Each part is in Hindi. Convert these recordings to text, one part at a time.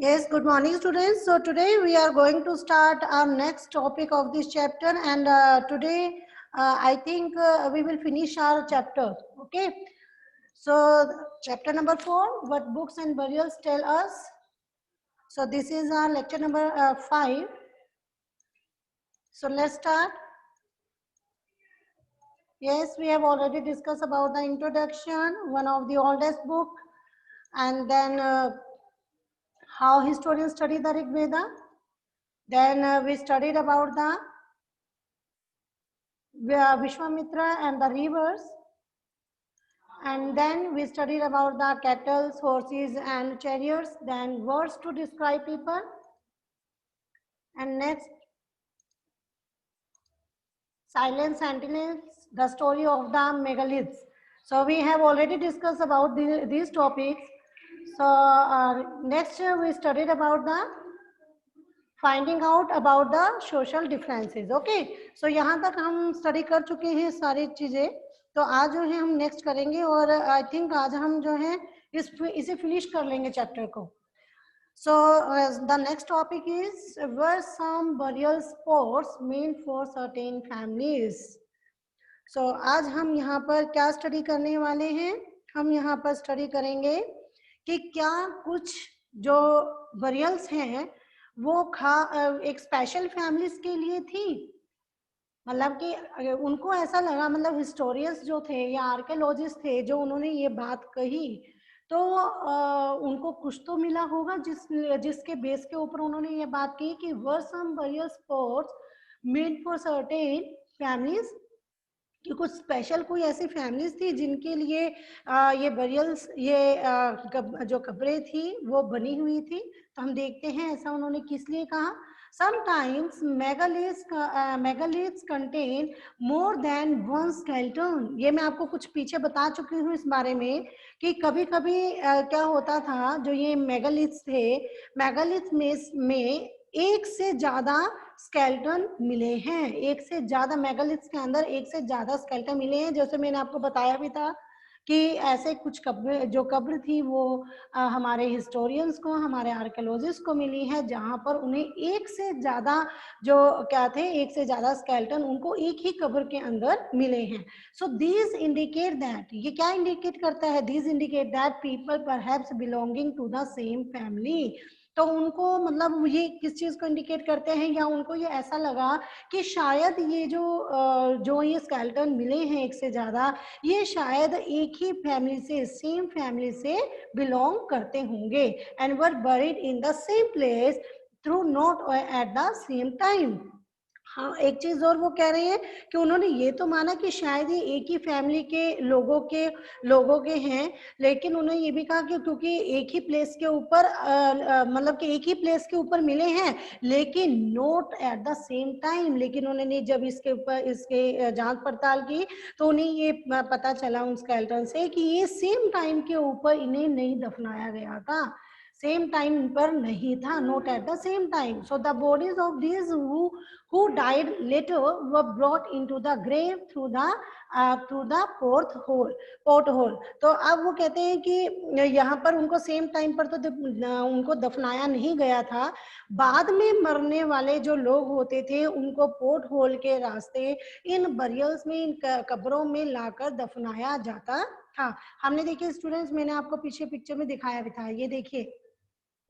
Yes, good morning students. So today we are going to start our next topic of this chapter, and today I think we will finish our chapter. Okay. So chapter number 4, what books and burials tell us. So this is our lecture number 5. So let's start. Yes, we have already discussed about the introduction, one of the oldest book, and then how historians study the Rig Veda. Then we studied about the Vishwamitra and the rivers, and then we studied about the cattle, horses and chariots, then words to describe people, and next silent sentinels, the story of the megaliths. So we have already discussed about these topics. So next we studied about the finding out about the social differences. Okay, so यहाँ तक हम स्टडी कर चुके हैं सारी चीजें. तो आज जो है हम नेक्स्ट करेंगे और आई थिंक आज हम जो है इसे फिनिश कर लेंगे चैप्टर को. So the next topic is were some burial spots meant for certain families. So आज हम यहाँ पर क्या स्टडी करने वाले हैं? हम यहाँ पर स्टडी करेंगे कि क्या कुछ जो बरियल्स हैं वो एक स्पेशल फैमिलीज के लिए थी. मतलब कि उनको ऐसा लगा, मतलब हिस्टोरियंस जो थे या आर्कियोलॉजिस्ट थे जो उन्होंने ये बात कही, तो उनको कुछ तो मिला होगा जिसके बेस के ऊपर उन्होंने ये बात की कि were some burial spots made for certain families, कि कुछ स्पेशल कोई ऐसी फैमिलीज थी जिनके लिए ये बरियल्स, ये जो कब्रें थी वो बनी हुई थी. तो हम देखते हैं ऐसा उन्होंने किस लिए कहा. Sometimes megaliths contain more than one skeleton. ये मैं आपको कुछ पीछे बता चुकी हूँ इस बारे में कि कभी कभी क्या होता था, जो ये मेगालिथ्स थे, मेगालिथ्स में एक से ज्यादा स्केल्टन मिले हैं. एक से ज्यादा मेगालिथ्स के अंदर एक से ज्यादा स्केल्टन मिले हैं. जैसे मैंने आपको बताया भी था कि ऐसे कुछ कब्र थी वो हमारे हिस्टोरियंस को, हमारे आर्कियोलॉजिस्ट को मिली है, जहां पर उन्हें एक से ज्यादा जो क्या थे, एक से ज्यादा स्केल्टन उनको एक ही कब्र के अंदर मिले हैं. सो दीज इंडिकेट दैट, ये क्या इंडिकेट करता है? These indicate that people perhaps belonging to the same family. तो उनको मतलब ये किस चीज को इंडिकेट करते हैं, या उनको ये ऐसा लगा कि शायद ये जो ये स्केल्टन मिले हैं एक से ज्यादा, ये शायद एक ही फैमिली से, सेम फैमिली से बिलोंग करते होंगे. And were buried in the same place through not at the same time. हाँ, एक चीज और वो कह रहे हैं कि उन्होंने ये तो माना कि शायद ये एक ही फैमिली के लोगों के हैं, लेकिन उन्होंने ये भी कहा कि क्योंकि एक ही प्लेस के ऊपर मतलब कि एक ही प्लेस के ऊपर मिले हैं, लेकिन not at the same time. लेकिन उन्होंने जब इसके ऊपर इसके जांच पड़ताल की तो उन्हें ये पता चला उन स्केलेटन से कि ये सेम टाइम के ऊपर इन्हें नहीं दफनाया गया था, सेम टाइम पर नहीं था, not at the same time. So the bodies of these who died later were brought into the grave through the porthole. तो अब वो कहते हैं कि यहाँ पर उनको सेम टाइम पर तो उनको दफनाया नहीं गया था, बाद में मरने वाले जो लोग होते थे उनको पोर्ट होल के रास्ते इन बरियल्स में, इन कब्रों में लाकर दफनाया जाता था. हमने देखिए स्टूडेंट्स, मैंने आपको पीछे पिक्चर में दिखाया भी था, ये देखिए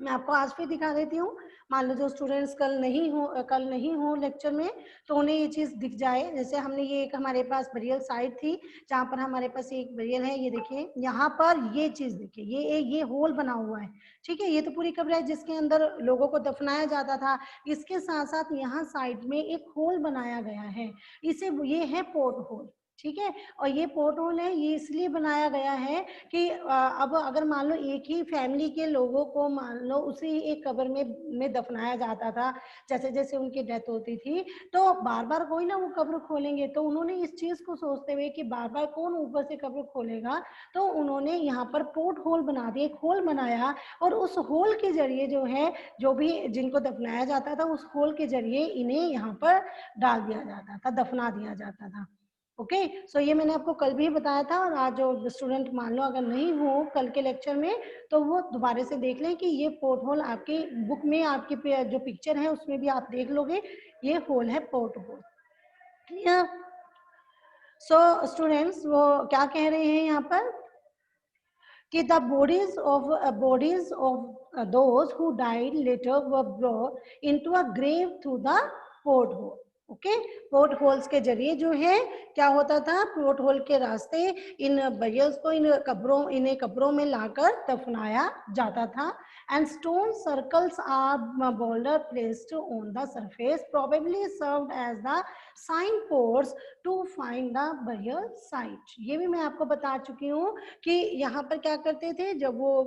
मैं आपको आज भी दिखा देती हूँ. मान लो जो स्टूडेंट्स कल नहीं हो लेक्चर में, तो उन्हें ये चीज दिख जाए. जैसे हमने ये एक हमारे पास बरियल साइट थी जहाँ पर हमारे पास एक बरियल है, ये देखिए यहाँ पर ये चीज देखिए, ये होल बना हुआ है. ठीक है, ये तो पूरी कब्र है जिसके अंदर लोगों को दफनाया जाता था. इसके साथ साथ यहाँ साइड में एक होल बनाया गया है, इसे ये है पोर्ट होल. ठीक है, और ये पोर्ट होल है, ये इसलिए बनाया गया है कि अब अगर मान लो एक ही फैमिली के लोगों को मान लो उसी एक कब्र में दफनाया जाता था, जैसे जैसे उनकी डेथ होती थी, तो बार बार कोई ना वो कब्र खोलेंगे. तो उन्होंने इस चीज को सोचते हुए कि बार बार कौन ऊपर से कब्र खोलेगा, तो उन्होंने यहाँ पर पोर्ट होल बना दिया, एक होल बनाया, और उस होल के जरिए जो है, जो भी जिनको दफनाया जाता था, उस होल के जरिए इन्हें यहाँ पर डाल दिया जाता था, दफना दिया जाता था. ओके, सो ये मैंने आपको कल भी बताया था, और आज जो स्टूडेंट मान लो अगर नहीं हो कल के लेक्चर में, तो वो दोबारा से देख लें कि ये पोर्ट होल आपकी बुक में आपकी जो पिक्चर है उसमें भी आप देख लोगे, ये होल है port hole. Clear? So students वो क्या कह रहे हैं यहाँ पर कि the bodies of those who died later were brought into a grave through the porthole. Okay, port holes के जरिए जो है क्या होता था, पोर्ट होल के रास्ते इन बरियल्स को इन्हें कब्रों में लाकर दफनाया जाता था। And stone circles are boulder placed on the surface probably served as the sign ports to find the burial site. ये भी मैं आपको बता चुकी हूँ कि यहाँ पर क्या करते थे, जब वो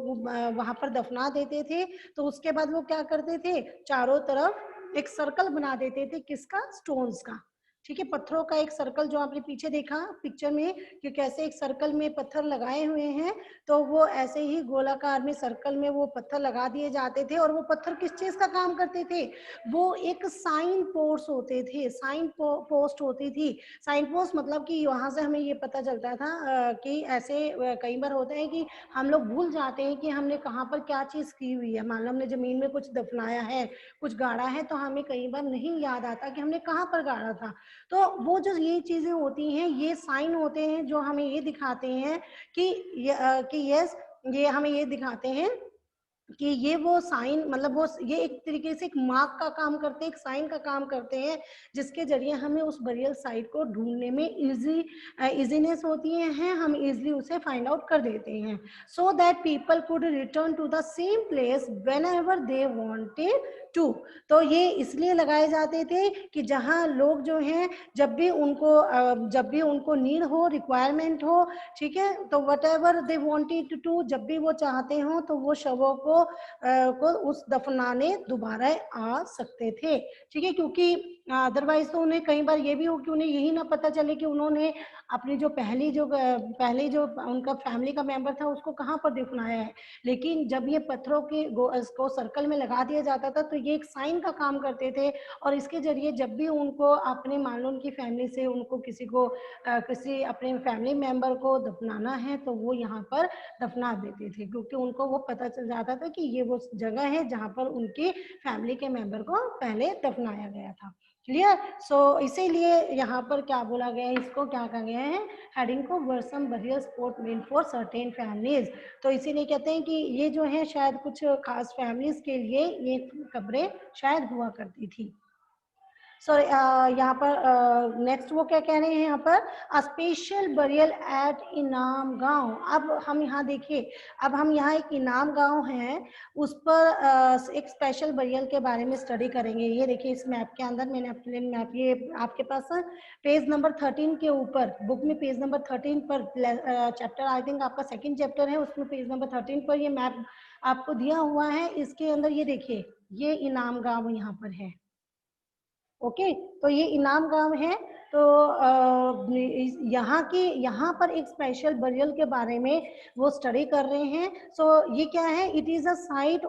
वहां पर दफना देते थे तो उसके बाद वो क्या करते थे, चारों तरफ एक सर्कल बना देते थे, किसका, स्टोन्स का। ठीक है, पत्थरों का एक सर्कल, जो आपने पीछे देखा पिक्चर में कि कैसे एक सर्कल में पत्थर लगाए हुए हैं, तो वो ऐसे ही गोलाकार में सर्कल में वो पत्थर लगा दिए जाते थे। और वो पत्थर किस चीज का काम करते थे, वो एक साइन पोस्ट होते थे, साइन पोस्ट होती थी। साइन पोस्ट मतलब कि वहां से हमें ये पता चलता था कि ऐसे कई बार होता है कि हम लोग भूल जाते हैं कि हमने कहाँ पर क्या चीज की हुई है। मान लो हमने जमीन में कुछ दफनाया है, कुछ गाड़ा है, तो हमें कई बार नहीं याद आता कि हमने कहाँ पर गाड़ा था। तो वो जो ये चीजें होती हैं, ये साइन होते हैं जो हमें ये दिखाते हैं कि यस, ये हमें ये दिखाते हैं कि ये वो साइन, मतलब वो ये एक तरीके से एक मार्क का काम करते हैं, एक साइन का काम करते हैं, जिसके जरिए हमें उस बरियल साइट को ढूंढने में इजीनेस होती है, हम इजीली उसे फाइंड आउट कर देते हैं, so that people could return to the same place whenever they wanted to. तो ये इसलिए लगाए जाते थे कि जहाँ लोग जो हैं जब भी उनको नीड हो, रिक्वायरमेंट हो, ठीक है, तो whatever they wanted to, जब भी वो चाहते हो तो वो शवों को उस दफनाने दोबारा आ सकते थे। ठीक है, क्योंकि अदरवाइज तो उन्हें कई बार ये भी हो कि उन्हें यही ना पता चले कि उन्होंने अपनी जो पहले जो उनका फैमिली का मेंबर था उसको कहाँ पर दफनाया है। लेकिन जब ये पत्थरों को सर्कल में लगा दिया जाता था तो ये एक साइन का काम करते थे, और इसके जरिए जब भी उनको अपने, मान लो उनकी फैमिली से उनको किसी अपने फैमिली मेंबर को दफनाना है तो वो यहाँ पर दफना देते थे, क्योंकि उनको वो पता चल जाता था कि ये वो जगह है जहाँ पर उनकी फैमिली के मेंबर को पहले दफनाया गया था। क्लियर? सो इसीलिए यहाँ पर क्या बोला गया है, इसको क्या कहा गया है, हेडिंग को were some burial spot meant for certain families. तो इसीलिए कहते हैं कि ये जो है शायद कुछ खास फैमिलीज के लिए ये कब्रें शायद हुआ करती थी। सो यहाँ पर नेक्स्ट वो क्या कह रहे हैं यहाँ पर, अ स्पेशल बरियल एट इनाम गांव। अब हम यहाँ देखिए, अब हम यहाँ एक इनाम गांव है उस पर एक स्पेशल बरियल के बारे में स्टडी करेंगे। ये देखिए इस मैप के अंदर मैंने अपने मैप, ये आपके पास पेज नंबर 13 के ऊपर, बुक में पेज नंबर 13 पर, चैप्टर आई थिंक आपका सेकेंड चैप्टर है, उसमें पेज नंबर 13 पर ये मैप आपको दिया हुआ है। इसके अंदर ये देखिए, ये इनाम गांव यहाँ पर है। ओके, तो ये इनाम गांव है। तो यहाँ पर एक स्पेशल बरियल के बारे में वो स्टडी कर रहे हैं। सो ये क्या है, it is a site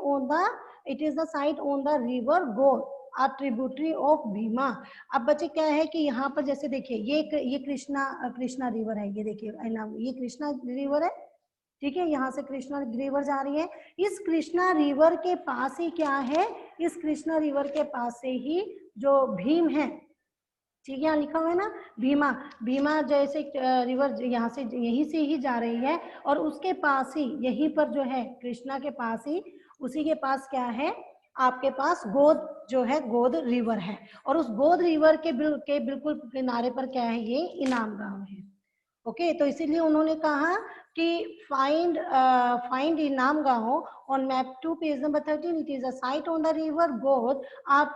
on the river गोर, अ ट्रिब्यूटरी ऑफ भीमा। अब बच्चे क्या है कि यहाँ पर जैसे देखिए ये कृष्णा रिवर है, ये देखिए ये कृष्णा रिवर है। ठीक है, यहाँ से कृष्णा रिवर जा रही है। इस कृष्णा रिवर के पास ही क्या है, इस कृष्णा रिवर के पास से ही जो भीम है, ठीक है, यहाँ लिखा हुआ है ना भीमा, भीमा जैसे रिवर यहाँ से यहीं से ही जा रही है, और उसके पास ही यहीं पर जो है कृष्णा के पास ही, उसी के पास क्या है आपके पास गोद, जो है गोद रिवर है, और उस गोद रिवर के बिल्कुल किनारे पर क्या है, ये इनाम गांव है। ओके, तो इसीलिए उन्होंने कहा कि find Inamgaon on map 2 page number 13, it is a site on the river Ghod, are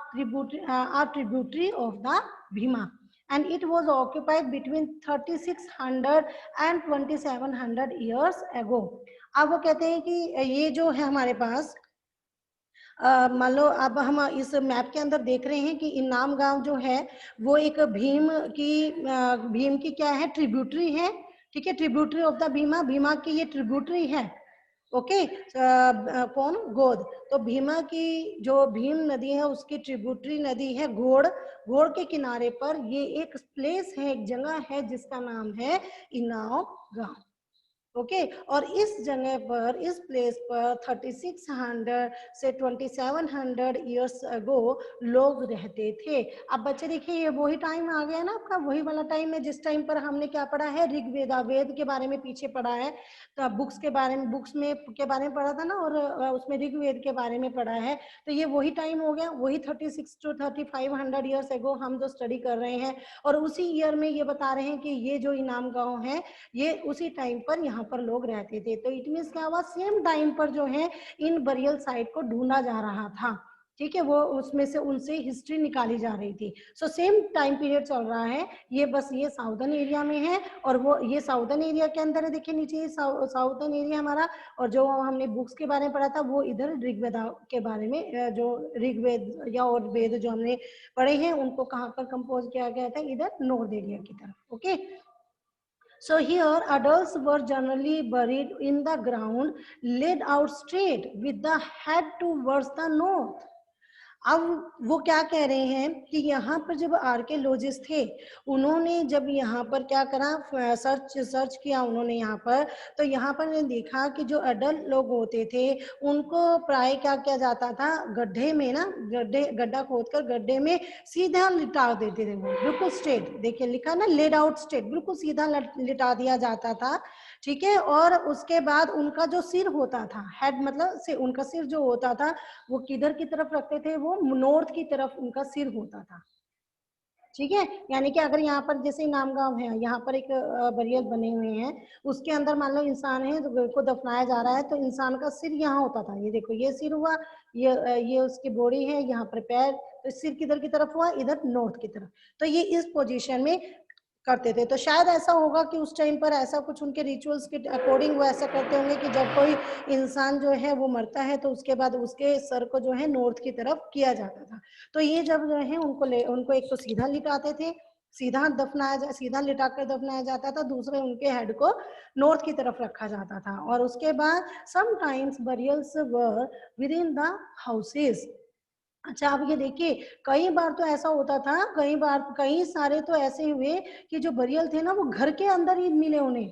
tributary of the Bhima, and it was occupied between 3600 and 2700 years ago। अब वो कहते हैं कि ये जो है हमारे पास, मान लो अब हम इस मैप के अंदर देख रहे हैं कि इनाम गांव जो है वो एक भीम की क्या है, ट्रिब्यूटरी है। ठीक है, tributary of the Bhima, Bhima की ये ट्रिब्यूटरी है। ओके, कौन, गोद। तो भीमा की जो भीम नदी है उसकी ट्रिब्यूटरी नदी है घोड़। घोड़ के किनारे पर ये एक प्लेस है, एक जगह है जिसका नाम है इनाव गांव। ओके, और इस जगह पर, इस प्लेस पर 3600 से 2700 ईयर्स अगो लोग रहते थे। अब बच्चे देखिए, ये वही टाइम आ गया ना आपका, वही वाला टाइम है जिस टाइम पर हमने क्या पढ़ा है, ऋग्वेदा, वेद के बारे में पीछे पढ़ा है। तो बुक्स के बारे में, बुक्स में के बारे में पढ़ा था ना, और उसमें ऋग्वेद के बारे में पढ़ा है। तो ये वही टाइम हो गया, वही 36 to 3500 ईयर्स अगो हम जो स्टडी कर रहे हैं। और उसी ईयर में ये बता रहे हैं कि ये जो इनाम गांव है, ये उसी टाइम पर यहाँ पर लोग रहते थे। तो इट मीन्स क्या हुआ, सेम टाइम पर जो है इन बरियल साइट को ढूंढा जा रहा था। ठीक है, वो उसमें से उनसे हिस्ट्री निकाली जा रही थी। सो सेम टाइम पीरियड चल रहा है ये, बस ये साउदर्न एरिया में है, और वो ये साउदर्न एरिया के अंदर है। देखिए नीचे साउदर्न एरिया हमारा, और जो हमने बुक्स के बारे में पढ़ा था वो इधर ऋग्वेदा के बारे में, जो ऋग्वेद या और वेद जो हमने पढ़े हैं उनको कहाँ पर कंपोज किया गया था, इधर नॉर्थ एरिया की तरफ। Okay, so here adults were generally buried in the ground, laid out straight with the head towards the north. अब वो क्या कह रहे हैं कि यहाँ पर जब आर्कियोलॉजिस्ट थे, उन्होंने जब यहाँ पर क्या करा, सर्च किया उन्होंने यहाँ पर, तो यहाँ पर ने देखा कि जो अडल्ट लोग होते थे उनको प्राय क्या किया जाता था, गड्ढे में ना, गड्ढा खोदकर गड्ढे में सीधा लिटा देते थे, वो बिल्कुल स्ट्रेट। देखिए लिखा ना, लेड आउट स्ट्रेट, बिल्कुल सीधा लिटा दिया जाता था। ठीक है, और उसके बाद उनका जो सिर होता था, हेड मतलब से उनका सिर जो होता था, वो किधर की तरफ रखते थे, वो नॉर्थ की तरफ उनका सिर होता था। ठीक है, यानी कि अगर यहाँ पर जैसे इनाम गांव है, यहाँ पर एक बरियल बने हुए हैं, उसके अंदर मान लो इंसान है तो को दफनाया जा रहा है, तो इंसान का सिर यहाँ होता था। ये देखो, ये सिर हुआ, ये उसकी बॉडी है, यहाँ पर पैर, तो सिर किधर की तरफ हुआ, इधर नॉर्थ की तरफ। तो ये इस पोजीशन में करते थे। तो शायद ऐसा होगा कि उस टाइम पर ऐसा कुछ उनके रिचुअल्स के अकॉर्डिंग वो ऐसा करते होंगे कि जब कोई इंसान जो है वो मरता है तो उसके बाद उसके सर को जो है नॉर्थ की तरफ किया जाता था। तो ये जब जो है उनको एक तो सीधा लिटाते थे, सीधा सीधा लिटाकर दफनाया जाता था, दूसरे उनके हेड को नॉर्थ की तरफ रखा जाता था। और उसके बाद sometimes burials were with in the houses. अच्छा, अब ये देखिए, कई बार तो ऐसा होता था, कई बार कई सारे तो ऐसे हुए कि जो बरियल थे ना वो घर के अंदर ही मिले उन्हें,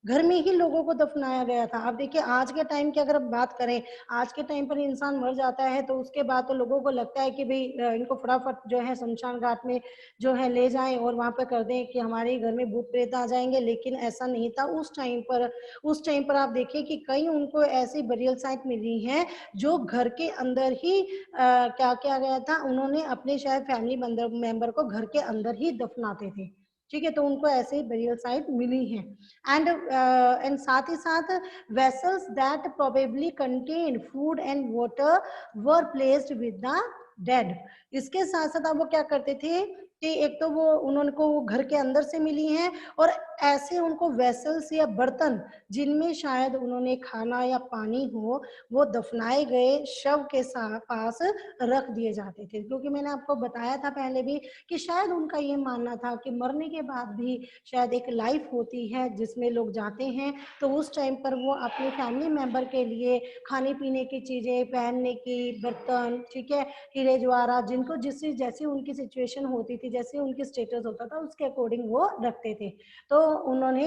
घर में ही लोगों को दफनाया गया था। अब देखिए आज के टाइम की अगर बात करें, आज के टाइम पर इंसान मर जाता है तो उसके बाद तो लोगों को लगता है कि भाई इनको फटाफट जो है शमशान घाट में जो है ले जाएं और वहां पर कर दें कि हमारे घर में भूत प्रेत आ जाएंगे। लेकिन ऐसा नहीं था उस टाइम पर। उस टाइम पर आप देखिए कि कई उनको ऐसी बरियल साइट मिली हैं जो घर के अंदर ही क्या किया गया था, उन्होंने अपने शायद फैमिली मेंबर को घर के अंदर ही दफनाते थे। ठीक है, तो उनको ऐसे ही बरियल साइट मिली है। एंड साथ ही साथ vessels that probably contain food and water were placed with the dead. इसके साथ साथ अब वो क्या करते थे कि एक तो वो उन्होंने को वो घर के अंदर से मिली हैं, और ऐसे उनको वेसल्स या बर्तन जिनमें शायद उन्होंने खाना या पानी हो, वो दफनाए गए शव के पास रख दिए जाते थे। क्योंकि मैंने आपको बताया था पहले भी कि शायद उनका ये मानना था कि मरने के बाद भी शायद एक लाइफ होती है जिसमें लोग जाते हैं, तो उस टाइम पर वो अपने फैमिली मेंबर के लिए खाने पीने की चीजें, पहनने की बर्तन, ठीक है, हीरे जवाहरात, जिनको जिससे जैसी उनकी सिचुएशन होती थी, जैसे उनकी स्टेटस होता था उसके अकॉर्डिंग वो रखते थे। तो उन्होंने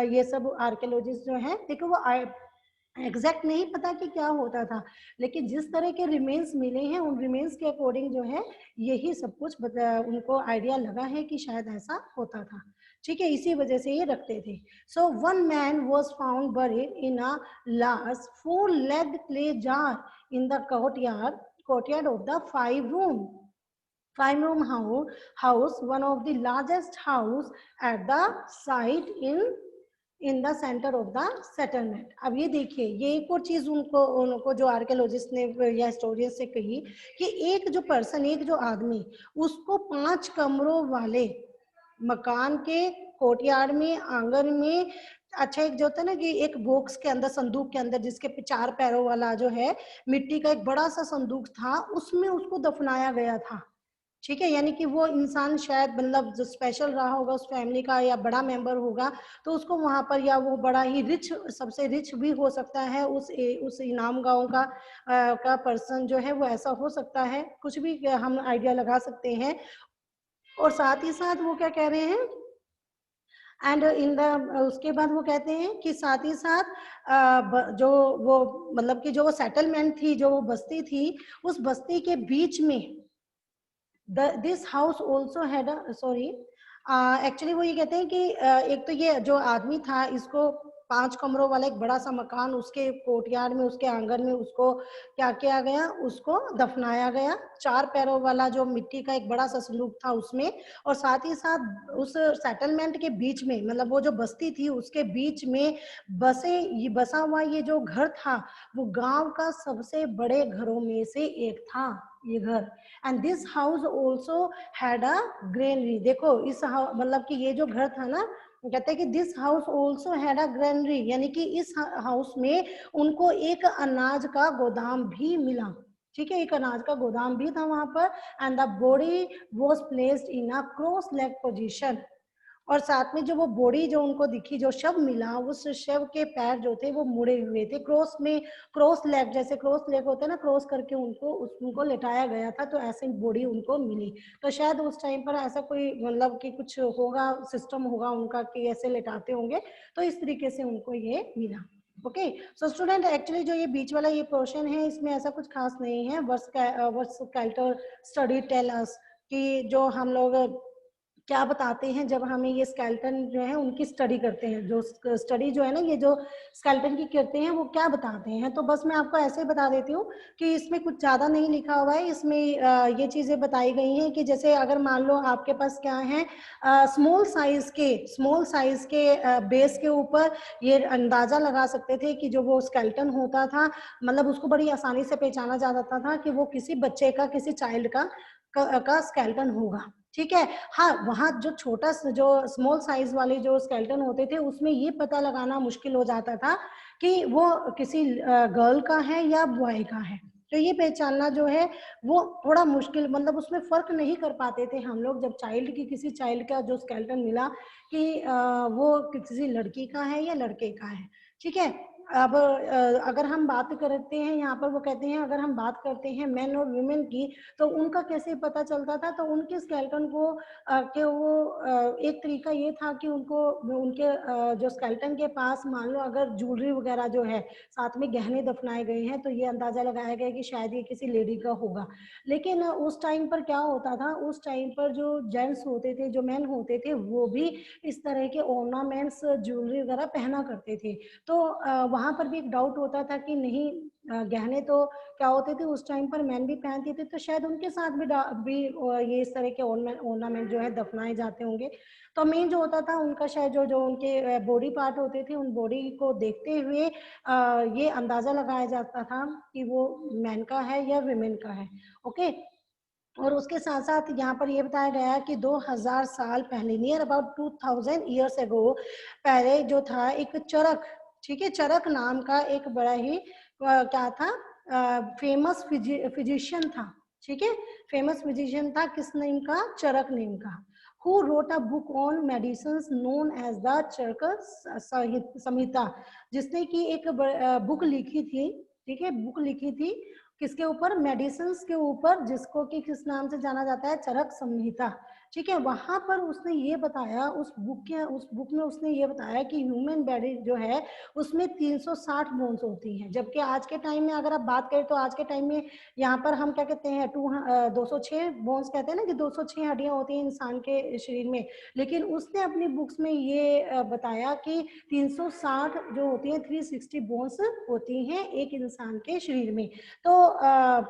ये सब आर्कियोलॉजिस्ट जो है, देखो वो एग्जैक्ट नहीं पता कि क्या होता था, लेकिन जिस तरह के रिमेन्स मिले हैं उन रिमेन्स के अकॉर्डिंग जो है यही सब कुछ उनको आइडिया लगा है कि शायद ऐसा होता था। ठीक है, इसी वजह से ये रखते थे। So one man was found buried in a large 4-legged clay jar in the courtyard of the five room house, one of the largest house at the site in the centre of the settlement. अब ये देखिए, ये एक और चीज उनको जो आर्कियोलॉजिस्ट ने या हिस्टोरियन से कही कि एक जो पर्सन, एक जो आदमी, उसको 5 कमरों वाले मकान के कोर्टयार्ड में, आंगन में, अच्छा एक जो होता है ना कि एक बॉक्स के अंदर, संदूक के अंदर, जिसके 4 पैरों वाला जो है मिट्टी का एक बड़ा सा संदूक था, उसमें उसको दफनाया गया था। ठीक है, यानी कि वो इंसान शायद मतलब जो स्पेशल रहा होगा उस फैमिली का या बड़ा मेंबर होगा, तो उसको वहां पर, या वो बड़ा ही रिच, सबसे रिच भी हो सकता है उस इनाम गांव का पर्सन जो है, वो ऐसा हो सकता है, कुछ भी हम आइडिया लगा सकते हैं। और साथ ही साथ वो क्या कह रहे हैं, एंड इन द उसके बाद वो कहते हैं कि साथ ही साथ जो वो मतलब कि जो वो सेटलमेंट थी, जो वो बस्ती थी, उस बस्ती के बीच में this house also had sorry, actually वो ये कहते हैं कि एक तो ये जो आदमी था, इसको 5 कमरों वाला एक बड़ा सा मकान, उसके कोर्टयार्ड में, उसके आंगन में उसको क्या किया गया, उसको दफनाया गया, 4 पैरों वाला जो मिट्टी का एक बड़ा सा संदूक था उसमें। और साथ ही साथ उस सेटलमेंट के बीच में, मतलब वो जो बस्ती थी उसके बीच में बसा हुआ ये जो घर था, वो गांव का सबसे बड़े घरों में से एक था ये घर। And this house also had a granary. देखो इस मतलब कि ये जो घर था ना, कहते हैं कि this house also had a granary, यानी कि इस हाउस में उनको एक अनाज का गोदाम भी मिला। ठीक है, एक अनाज का गोदाम भी था वहां पर। And the body was placed in a cross leg position. और साथ में जो वो बॉडी जो उनको दिखी, जो शव मिला, उस शव के पैर जो थे वो मुड़े हुए थे, क्रॉस में, क्रॉस लेग, जैसे क्रॉस लेग होता है ना, क्रॉस करके उनको लेटाया गया था, तो ऐसे बॉडी उनको मिली। तो शायद उस टाइम पर ऐसा कोई मतलब कि कुछ होगा, सिस्टम होगा उनका कि ऐसे लेटाते होंगे, तो इस तरीके से उनको ये मिला। ओके, सो स्टूडेंट, एक्चुअली जो ये बीच वाला ये पोर्शन है, इसमें ऐसा कुछ खास नहीं है। वर्स कैल्टर स्टडी टेल अस कि जो हम लोग क्या बताते हैं जब हमें ये स्केलेटन जो है उनकी स्टडी करते हैं, जो स्टडी जो है ना, ये जो स्केलेटन की करते हैं, वो क्या बताते हैं। तो बस मैं आपको ऐसे ही बता देती हूँ कि इसमें कुछ ज़्यादा नहीं लिखा हुआ है। इसमें ये चीज़ें बताई गई हैं कि जैसे अगर मान लो आपके पास क्या है, स्मॉल साइज के बेस के ऊपर ये अंदाज़ा लगा सकते थे कि जो वो स्केलेटन होता था, मतलब उसको बड़ी आसानी से पहचाना जा सकता था कि वो किसी बच्चे का, किसी चाइल्ड का स्केलेटन होगा। ठीक है। हाँ, वहाँ जो छोटा जो स्मॉल साइज वाले जो स्केलेटन होते थे, उसमें ये पता लगाना मुश्किल हो जाता था कि वो किसी गर्ल का है या बॉय का है। तो ये पहचानना जो है वो थोड़ा मुश्किल, मतलब उसमें फर्क नहीं कर पाते थे हम लोग, जब किसी चाइल्ड का जो स्केलेटन मिला कि वो किसी लड़की का है या लड़के का है। ठीक है। अब अगर हम बात करते हैं, यहाँ पर वो कहते हैं अगर हम बात करते हैं मेन और वुमेन की, तो उनका कैसे पता चलता था। तो उनके स्केलेटन को कि वो एक तरीका ये था कि उनको उनके जो स्केलेटन के पास मान लो अगर ज्वेलरी वगैरह जो है, साथ में गहने दफनाए गए हैं, तो ये अंदाजा लगाया गया कि शायद ये किसी लेडी का होगा। लेकिन उस टाइम पर क्या होता था, उस टाइम पर जो जेंट्स होते थे, जो मैन होते थे, वो भी इस तरह के ऑर्नामेंट्स, ज्वेलरी वगैरह पहना करते थे। तो वहां पर भी एक डाउट होता था कि नहीं, गहने तो क्या होते थे उस टाइम पर मैन भी पहनते थे, तो शायद उनके साथ भी ये इस तरह के ऑर्नामेंट जो है दफनाए जाते होंगे। तो मेन जो होता था उनका, शायद जो जो उनके बॉडी पार्ट होते थे, उन बॉडी को देखते हुए ये अंदाजा लगाया जाता था कि वो मैन का है या विमेन का है। ओके। और उसके साथ साथ यहाँ पर ये बताया गया है कि 2000 साल पहले, नियर अबाउट 2000 ईयर्स एगो, पहले जो था एक चरक, ठीक है, चरक नाम का एक बड़ा ही क्या था, फेमस फिजिशियन था। ठीक है, फेमस फिजिशियन था, किस नेम का, चरक नेम का, who wrote a book on medicine known as the Charak Samhita, जिसने की एक बुक लिखी थी। ठीक है, बुक लिखी थी किसके ऊपर, मेडिसिन के ऊपर, जिसको कि किस नाम से जाना जाता है, चरक संहिता। ठीक है, वहां पर उसने ये बताया, उस बुक में उसने ये बताया कि ह्यूमन बॉडी जो है उसमें 360 बोन्स होती हैं, जबकि आज के टाइम में अगर आप बात करें तो आज के टाइम में यहाँ पर हम क्या कहते हैं, 206 बोन्स कहते हैं ना, कि 206 हड्डियां होती हैं इंसान के शरीर में। लेकिन उसने अपनी बुक्स में ये बताया कि 360 जो होती है, 360 बोन्स होती हैं एक इंसान के शरीर में। तो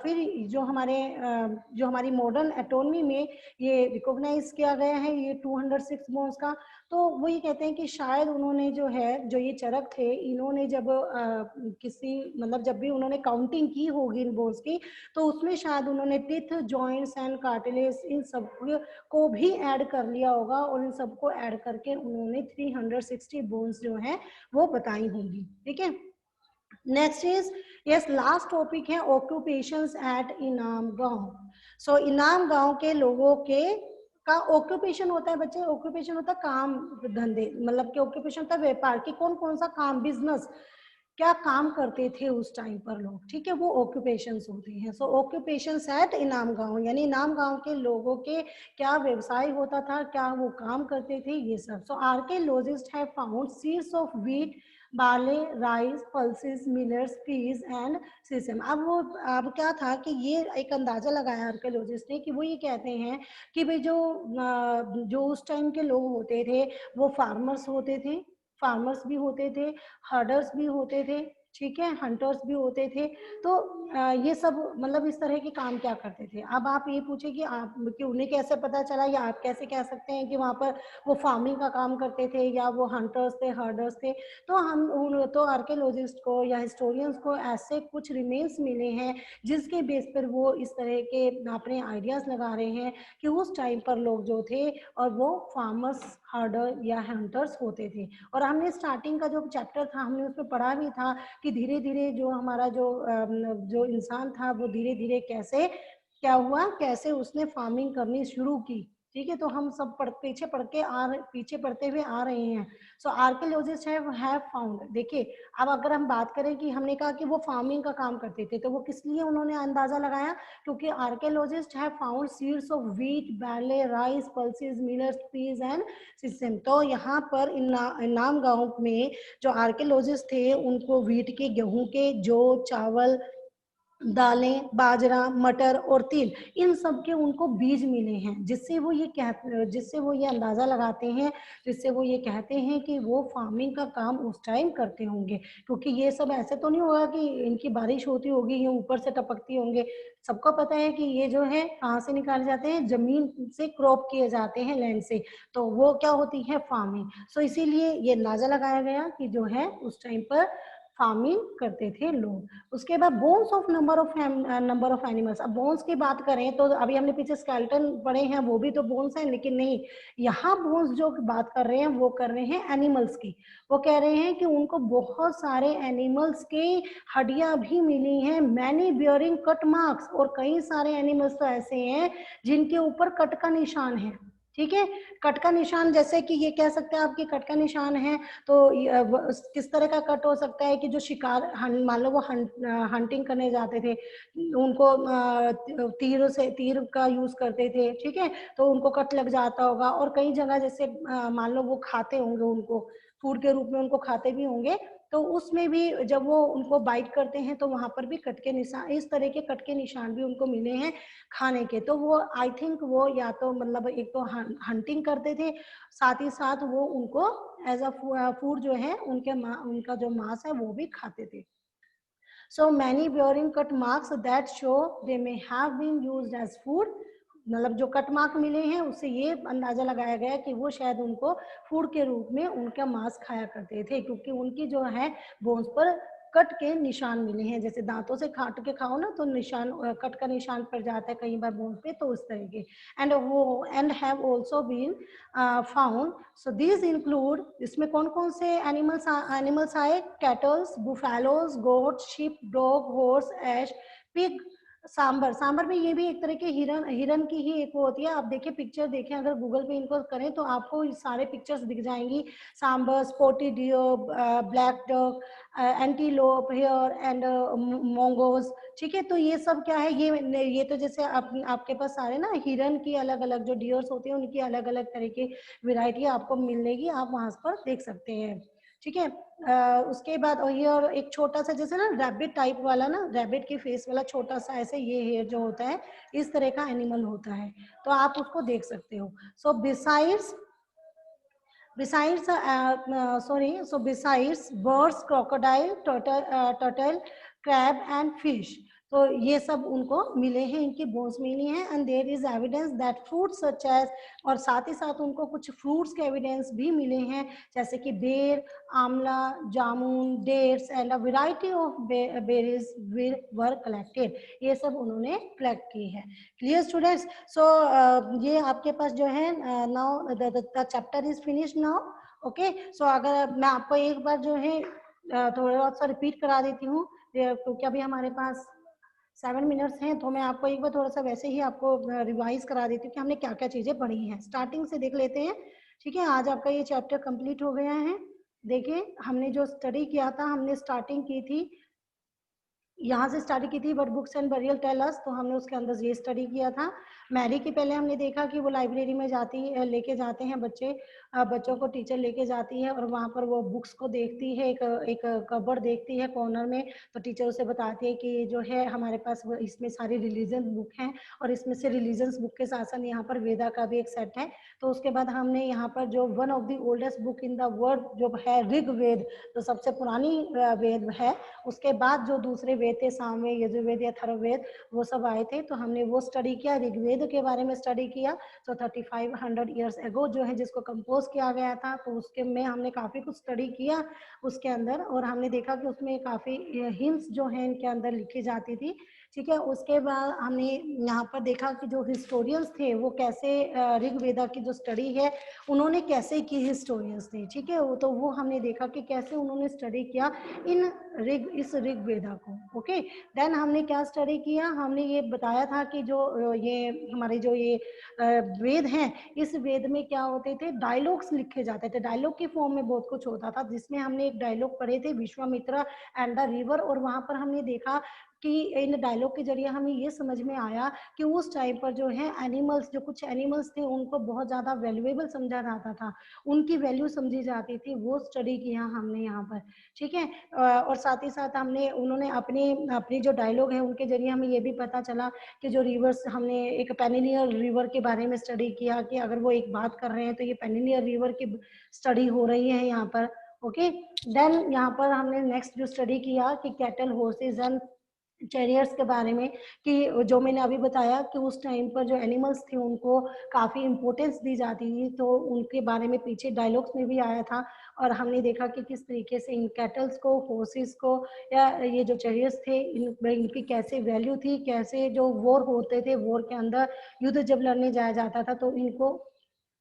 फिर जो हमारी मॉडर्न एटोनमी में ये रिकॉग्नाइज किया गया है ये 206 बोन्स का। तो वो ये कहते हैं कि शायद उन्होंने जो है, जो ये चरक थे, इन्होंने जब किसी मतलब जब भी उन्होंने काउंटिंग की होगी इन बोन्स की, तो उसमें शायद उन्होंने टिथ, जॉइंट्स एंड कार्टिलेज इन सब को भी ऐड कर लिया होगा, और इन सबको ऐड करके उन्होंने 360 बोन्स जो है वो बताई होंगी। ठीक है। Next is yes last topic है ऑक्यूपेशंस एट इनाम गांव। सो इनाम गांव के लोगों के का ऑक्यूपेशन होता है बच्चे, ऑक्यूपेशन होता है काम धंधे, मतलब कि ऑक्यूपेशन होता है व्यापार की कौन कौन सा काम, बिजनेस, क्या काम करते थे उस टाइम पर लोग, ठीक है, वो ऑक्यूपेशंस होते हैं। सो ऑक्यूपेशंस एट इनाम गांव यानी इनाम गांव के लोगों के क्या व्यवसाय होता था, क्या वो काम करते थे, ये सब। So archaeologists have found seeds of wheat, barley, rice, pulses, millets, peas and sesame. अब क्या था कि ये एक अंदाजा लगाया आर्कियोलॉजिस्ट ने कि वो ये कहते हैं कि भाई जो उस टाइम के लोग होते थे वो फार्मर्स होते थे, फार्मर्स भी होते थे, हर्डर्स भी होते थे, ठीक है, हंटर्स भी होते थे। तो ये सब मतलब इस तरह के काम क्या करते थे। अब आप ये पूछे कि आप कि उन्हें कैसे पता चला या आप कैसे कह सकते हैं कि वहाँ पर वो फार्मिंग का काम करते थे या वो हंटर्स थे, हर्डर्स थे। तो तो आर्कियोलॉजिस्ट को या हिस्टोरियंस को ऐसे कुछ रिमेन्स मिले हैं जिसके बेस पर वो इस तरह के अपने आइडियाज लगा रहे हैं कि उस टाइम पर लोग जो थे और वो फार्मर्स, हर्डर या हंटर्स होते थे। और हमने स्टार्टिंग का जो चैप्टर था हमने उसमें पढ़ा भी था कि धीरे धीरे जो हमारा जो इंसान था वो धीरे धीरे कैसे क्या हुआ, कैसे उसने फार्मिंग करनी शुरू की, ठीक है। तो हम सब पीछे पढ़ते हुए आ रहे हैं। सो आर्कियोलॉजिस्ट हैव फाउंड, देखिए अब अगर हम बात करें कि हमने कहा कि वो फार्मिंग का काम करते थे तो वो किस लिए उन्होंने अंदाजा लगाया, क्योंकि archaeologists have found seeds of wheat, barley, rice, pulses, millets, peas and sesame. तो यहाँ पर इनाम गांव में जो आर्कियोलॉजिस्ट थे उनको व्हीट के, गेहूं के, जौ, चावल, दालें, बाजरा, मटर और तिल, इन सब के उनको बीज मिले हैं, जिससे वो ये अंदाजा लगाते हैं, जिससे वो ये कहते हैं कि वो फार्मिंग का काम उस टाइम करते होंगे। क्योंकि ये सब ऐसे तो नहीं होगा कि इनकी बारिश होती होगी ये ऊपर से टपकती होंगे। सबको पता है कि ये जो है कहाँ से निकाले जाते हैं, जमीन से क्रॉप किए जाते हैं, लैंड से, तो वो क्या होती है, फार्मिंग। सो इसीलिए ये अंदाजा लगाया गया कि जो है उस टाइम पर फार्मिंग करते थे लोग। उसके बाद bones of number of animals. अब बोन्स की बात करें तो अभी हमने पीछे स्केलेटन पढ़े हैं, वो भी तो बोन्स हैं, लेकिन नहीं, यहाँ बोन्स जो बात कर रहे हैं वो कर रहे हैं एनिमल्स की। वो कह रहे हैं कि उनको बहुत सारे एनिमल्स की हड्डियां भी मिली हैं, मैनी बियरिंग कट मार्क्स, और कई सारे एनिमल्स तो ऐसे हैं जिनके ऊपर कट का निशान है, ठीक है। कट का निशान जैसे कि ये कह सकते हैं आपकी कट का निशान है, तो किस तरह का कट हो सकता है कि जो शिकार, मान लो वो हंटिंग करने जाते थे, उनको तीर का यूज करते थे, ठीक है, तो उनको कट लग जाता होगा। और कई जगह जैसे मान लो वो खाते होंगे, उनको फूड के रूप में उनको खाते भी होंगे, तो उसमें भी जब वो उनको बाइट करते हैं तो वहां पर भी कट के निशान, इस तरह के कट के निशान भी उनको मिले हैं खाने के। तो वो आई थिंक वो या तो मतलब एक तो हंटिंग करते थे, साथ ही साथ वो उनको एज अ फूड जो है उनका जो मांस है वो भी खाते थे। So many bearing cut marks that show they may have been used as food, मतलब जो कट मार्क मिले हैं उससे ये अंदाजा लगाया गया कि वो शायद उनको फूड के रूप में उनका मांस खाया करते थे, क्योंकि उनकी जो है बोन्स पर कट के निशान मिले हैं। जैसे दांतों से काट के खाओ ना तो निशान, कट का निशान पड़ जाता है कई बार बोन्स पे, तो उस तरह के। And have also been found. So these include, इसमें कौन कौन से एनिमल्स आए, cattles, buffaloes, goat, sheep, dog, horse, ass, pig, sambar. Sambar में ये भी एक तरह के हिरन की ही एक वो होती है। आप देखिए पिक्चर देखें, अगर गूगल पे इनको करें तो आपको सारे पिक्चर्स दिख जाएंगी। Sambar, spotty deer, black duck, antelope, hare and mongoose, ठीक है। तो ये सब क्या है, ये तो जैसे आपके पास सारे ना हिरन की अलग अलग जो डियर्स होते हैं उनकी अलग अलग तरह की वेराइटी आपको मिलेगी, आप वहां पर देख सकते हैं, ठीक है। उसके बाद और ये, और एक छोटा सा जैसे ना रैबिट टाइप वाला ना, रैबिट की फेस वाला छोटा सा ऐसे ये हेयर जो होता है इस तरह का एनिमल होता है, तो आप उसको देख सकते हो। सो besides birds, crocodile, turtle, crab and fish, तो ये सब उनको मिले हैं, इनकी बोन्स मिली हैं। And there is evidence that fruits such as, और साथ ही साथ उनको कुछ फ्रूट्स के एविडेंस भी मिले हैं, जैसे कि ber, amla, jamun, dates and a variety of berries were collected. ये सब उन्होंने कलेक्ट की है। Clear students? सो ये आपके पास जो है now the chapter is finish now. Okay, so अगर मैं आपको एक बार जो है थोड़ा सा रिपीट करा देती हूँ, क्योंकि अभी हमारे पास 7 मिनट्स हैं, तो मैं आपको एक बार थोड़ा सा वैसे ही आपको रिवाइज करा देती हूँ कि हमने क्या क्या चीजें पढ़ी हैं। स्टार्टिंग से देख लेते हैं, ठीक है। आज आपका ये चैप्टर कंप्लीट हो गया है। देखिए हमने जो स्टडी किया था, हमने स्टार्टिंग की थी, यहाँ से स्टडी की थी, but books and burial tell us, तो हमने उसके अंदर ये स्टडी किया था। मैरी की पहले हमने देखा कि वो लाइब्रेरी में जाती है, लेके जाते हैं बच्चे, बच्चों को टीचर लेके जाती है और वहाँ पर वो बुक्स को देखती है, एक एक कबर्ड देखती है कॉर्नर में, तो टीचर उसे बताती है कि जो है हमारे पास इसमें सारी रिलीजन बुक हैं, और इसमें से रिलीजन्स बुक के साथ साथ यहाँ पर वेदा का भी एक सेट है। तो उसके बाद हमने यहाँ पर जो one of the oldest book in the world जो है ऋग्वेद, जो सबसे पुरानी वेद है, उसके बाद जो दूसरे वेद थे, सामवेद, यजुर्वेद, अथर्ववेद, वो सब आए थे, तो हमने वो स्टडी किया। ऋग्वेद के बारे में स्टडी किया, तो 3500 ईयर्स एगो जो है जिसको कंपोज किया गया था, तो उसके में हमने काफी कुछ स्टडी किया उसके अंदर, और हमने देखा कि उसमें काफी हिंट्स जो है इनके अंदर लिखी जाती थी, ठीक है। उसके बाद हमने यहाँ पर देखा कि जो हिस्टोरियंस थे वो कैसे ऋग्वेदा की जो स्टडी है उन्होंने कैसे की, हिस्टोरियंस थे, ठीक है। तो वो हमने देखा कि कैसे उन्होंने स्टडी किया इन इस ऋग्वेदा को, ओके। देन हमने क्या स्टडी किया, हमने ये बताया था कि जो ये हमारे जो ये वेद हैं, इस वेद में क्या होते थे, डायलॉग्स लिखे जाते थे, डायलॉग के फॉर्म में बहुत कुछ होता था, जिसमें हमने एक डायलॉग पढ़े थे, विश्वामित्र एंड द रिवर, और वहां पर हमने देखा कि इन डायलॉग के जरिए हमें ये समझ में आया कि उस टाइम पर जो है एनिमल्स, जो कुछ एनिमल्स थे उनको बहुत ज़्यादा वैल्यूएबल समझा जाता था, उनकी वैल्यू समझी जाती थी, वो स्टडी किया हमने यहाँ पर, ठीक है। और साथ ही साथ हमने उन्होंने अपनी अपनी जो डायलॉग है उनके जरिए हमें ये भी पता चला कि जो रिवर्स, हमने एक पेनिनियर रिवर के बारे में स्टडी किया कि अगर वो एक बात कर रहे हैं तो ये पेनिनियर रिवर की स्टडी हो रही है यहाँ पर, ओके। देन यहाँ पर हमने नेक्स्ट जो स्टडी किया कि कैटल, हॉर्सेज एंड चैरियट्स के बारे में, कि जो मैंने अभी बताया कि उस टाइम पर जो एनिमल्स थे उनको काफ़ी इम्पोर्टेंस दी जाती थी, तो उनके बारे में पीछे डायलॉग्स में भी आया था, और हमने देखा कि किस तरीके से इन कैटल्स को, हॉर्सेस को, या ये जो चैरियट्स थे इनकी कैसे वैल्यू थी, कैसे जो वॉर होते थे, वॉर के अंदर युद्ध जब लड़ने जाया जाता था तो इनको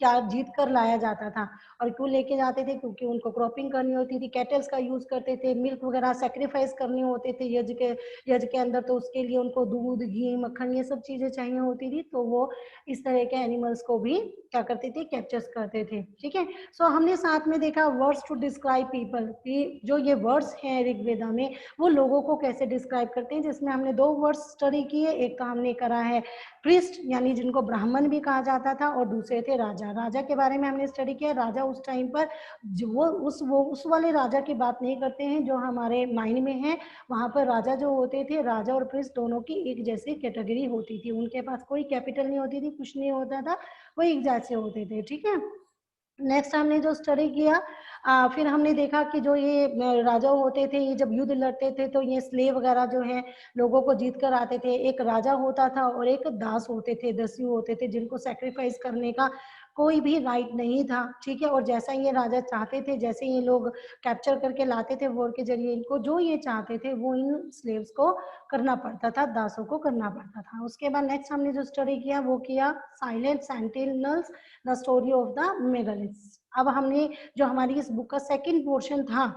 क्या जीत कर लाया जाता था, और क्यों लेके जाते थे, क्योंकि उनको क्रॉपिंग करनी होती थी, कैटल्स का यूज करते थे, मिल्क वगैरह सेक्रीफाइस करने होते थे यज्ञ के अंदर, तो उसके लिए उनको दूध, घी, मक्खन, ये सब चीजें चाहिए होती थी, तो वो इस तरह के एनिमल्स को भी क्या करते थे, कैप्चर्स करते थे, ठीक है। सो हमने साथ में देखा वर्ड्स टू डिस्क्राइब पीपल, कि जो ये वर्ड्स हैं ऋग्वेदा में वो लोगों को कैसे डिस्क्राइब करते हैं, जिसमें हमने 2 वर्ड्स स्टडी किए, एक तो हमने करा है प्रिस्ट, यानी जिनको ब्राह्मण भी कहा जाता था, और दूसरे थे राजा। राजा के बारे में हमने स्टडी किया, राजा उस टाइम पर जो वो उस वाले राजा की बात नहीं करते हैं जो हमारे माइंड में है, वहां पर राजा जो होते थे, राजा और प्रिस्ट दोनों की एक जैसी कैटेगरी होती थी, उनके पास कोई कैपिटल नहीं होती थी, कुछ नहीं होता था, वो एक जैसे होते थे, ठीक है। नेक्स्ट हमने जो स्टडी किया, फिर हमने देखा कि जो ये राजा होते थे, ये जब युद्ध लड़ते थे तो ये स्लेव वगैरह जो है लोगों को जीत कर आते थे, एक राजा होता था और एक दास होते थे, दस्यु होते थे, जिनको सेक्रीफाइस करने का कोई भी राइट नहीं था, ठीक है। और जैसा ये राजा चाहते थे, जैसे ये लोग कैप्चर करके लाते थे वॉर के जरिए, इनको जो ये चाहते थे वो इन स्लेव्स को करना पड़ता था, दासों को करना पड़ता था। उसके बाद नेक्स्ट हमने जो स्टडी किया वो किया silent sentinels, the story of the megaliths. अब हमने जो हमारी इस बुक का सेकंड पोर्शन था,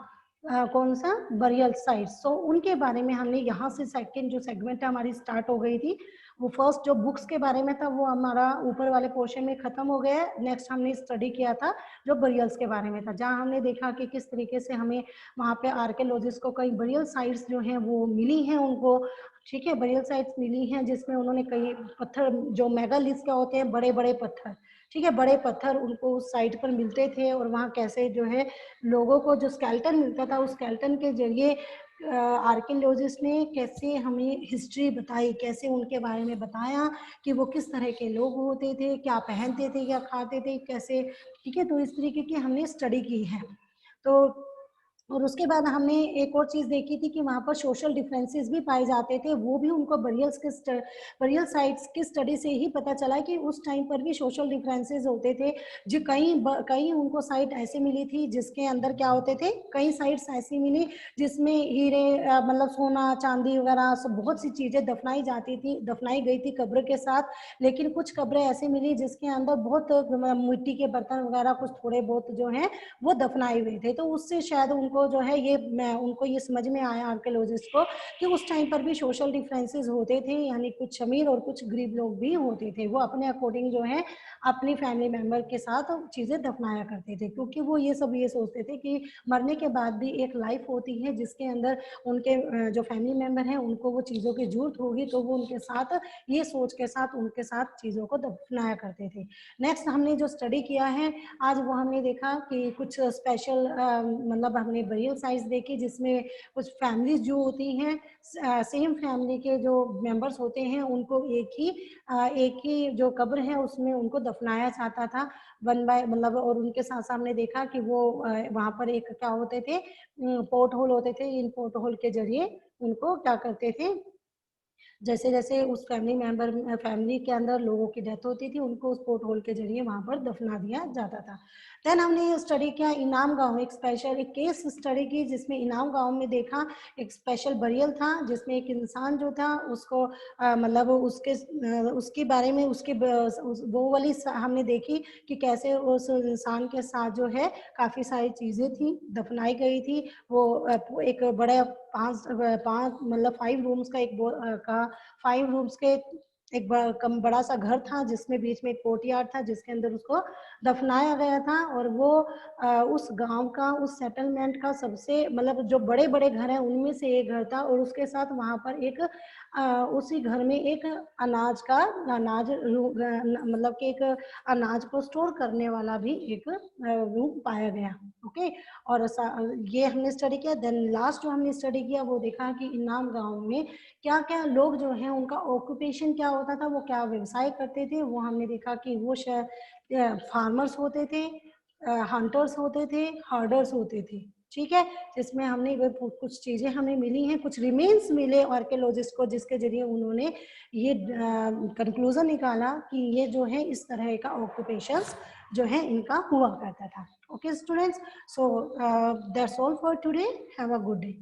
कौन सा, बरियल साइट्स, सो उनके बारे में हमने यहाँ से सेकंड जो सेगमेंट है हमारी स्टार्ट हो गई थी। वो फर्स्ट जो बुक्स के बारे में था वो हमारा ऊपर वाले पोर्शन में खत्म हो गया है। नेक्स्ट हमने स्टडी किया था जो बरियल्स के बारे में था, जहाँ हमने देखा कि किस तरीके से हमें वहाँ पे आर्कियोलॉजिस्ट को कई बरियल साइट्स जो हैं वो मिली हैं उनको, ठीक है, बरियल साइट्स मिली हैं जिसमें उन्होंने कई पत्थर, जो मेगालिथ्स क्या होते हैं, बड़े बड़े पत्थर, ठीक है, बड़े पत्थर उनको उस साइट पर मिलते थे, और वहाँ कैसे जो है लोगों को जो स्केल्टन मिलता था उस स्केल्टन के जरिए आर्कियोलॉजिस्ट ने कैसे हमें हिस्ट्री बताई, कैसे उनके बारे में बताया कि वो किस तरह के लोग होते थे, क्या पहनते थे, क्या खाते थे, कैसे, ठीक है। तो इस तरीके की हमने स्टडी की है। तो और उसके बाद हमने एक और चीज देखी थी कि वहाँ पर सोशल डिफरेंसेस भी पाए जाते थे, वो भी उनको बरियल साइट्स की स्टडी से ही पता चला कि उस टाइम पर भी सोशल डिफरेंसेस होते थे। जो कई उनको साइट ऐसी मिली थी जिसके अंदर क्या होते थे, कई साइट्स ऐसी मिली जिसमें हीरे, मतलब सोना चांदी वगैरह सब बहुत सी चीजें दफनाई गई थी कब्र के साथ। लेकिन कुछ कब्रें ऐसी मिली जिसके अंदर बहुत मिट्टी के बर्तन वगैरह कुछ थोड़े बहुत जो है वो दफनाए हुए थे, तो उससे शायद उनको उनको जो है ये उनको ये समझ में आया आर्कियोलॉजिस्ट को कि उस टाइम पर भी सोशल डिफरेंसेस होते थे, यानी कुछ अमीर और कुछ गरीब लोग भी होते थे। वो अपने अकॉर्डिंग जो है अपनी फैमिली मेंबर के साथ चीज़ें दफनाया करते थे, क्योंकि वो ये सब ये सोचते थे कि मरने के बाद भी एक लाइफ होती है जिसके अंदर उनके जो फैमिली मेंबर हैं उनको वो चीज़ों की जरूरत होगी, तो वो उनके साथ ये सोच के साथ उनके साथ चीज़ों को दफनाया करते थे। नेक्स्ट हमने जो स्टडी किया है आज, वो हमने देखा कि कुछ स्पेशल मतलब हमने बरियल साइट्स देखी जिसमें कुछ फैमिलीज जो होती हैं, सेम फैमिली के जो मेंबर्स होते हैं उनको एक ही जो कब्र है उसमें उनको दफनाया जाता था वन बाय, मतलब, और उनके साथ साथ हमने देखा कि वो वहाँ पर एक क्या होते थे, पोर्ट होल होते थे। इन पोर्ट होल के जरिए उनको क्या करते थे, जैसे जैसे उस फैमिली के अंदर लोगों की डेथ होती थी उनको उस पोर्ट होल के जरिए वहां पर दफना दिया जाता था। देन हमने ये स्टडी किया इनाम गांव, एक स्पेशल एक केस स्टडी की जिसमें इनाम गांव में देखा एक स्पेशल बरियल था जिसमें एक इंसान जो था उसको मतलब उसके बारे में वो वाली हमने देखी कि कैसे उस इंसान के साथ जो है काफी सारी चीजें थी दफनाई गई थी। वो एक बड़ा पांच पांच मतलब 5 रूम्स का का 5 रूम्स के एक बड़ा सा घर था जिसमें बीच में एक कोर्टयार्ड था जिसके अंदर उसको दफनाया गया था। और वो उस गांव का, उस सेटलमेंट का सबसे मतलब जो बड़े बड़े घर हैं उनमें से एक घर था। और उसके साथ वहां पर एक उसी घर में एक अनाज मतलब कि एक अनाज को स्टोर करने वाला भी एक रूम पाया गया। ओके, और ये हमने स्टडी किया। देन लास्ट जो हमने स्टडी किया वो देखा कि इनाम गांव में क्या क्या लोग जो हैं उनका ऑक्यूपेशन क्या होता था, वो क्या व्यवसाय करते थे। वो हमने देखा कि वो फार्मर्स होते थे, हंटर्स होते थे, हर्डर्स होते थे। ठीक है, जिसमें हमने कुछ चीजें हमें मिली हैं, कुछ रिमेन्स मिले आर्कियोलॉजिस्ट को जिसके जरिए उन्होंने ये कंक्लूजन निकाला कि ये जो है इस तरह का ऑक्यूपेशंस जो है इनका हुआ करता था। Okay students, so that's all for today. Have a good day.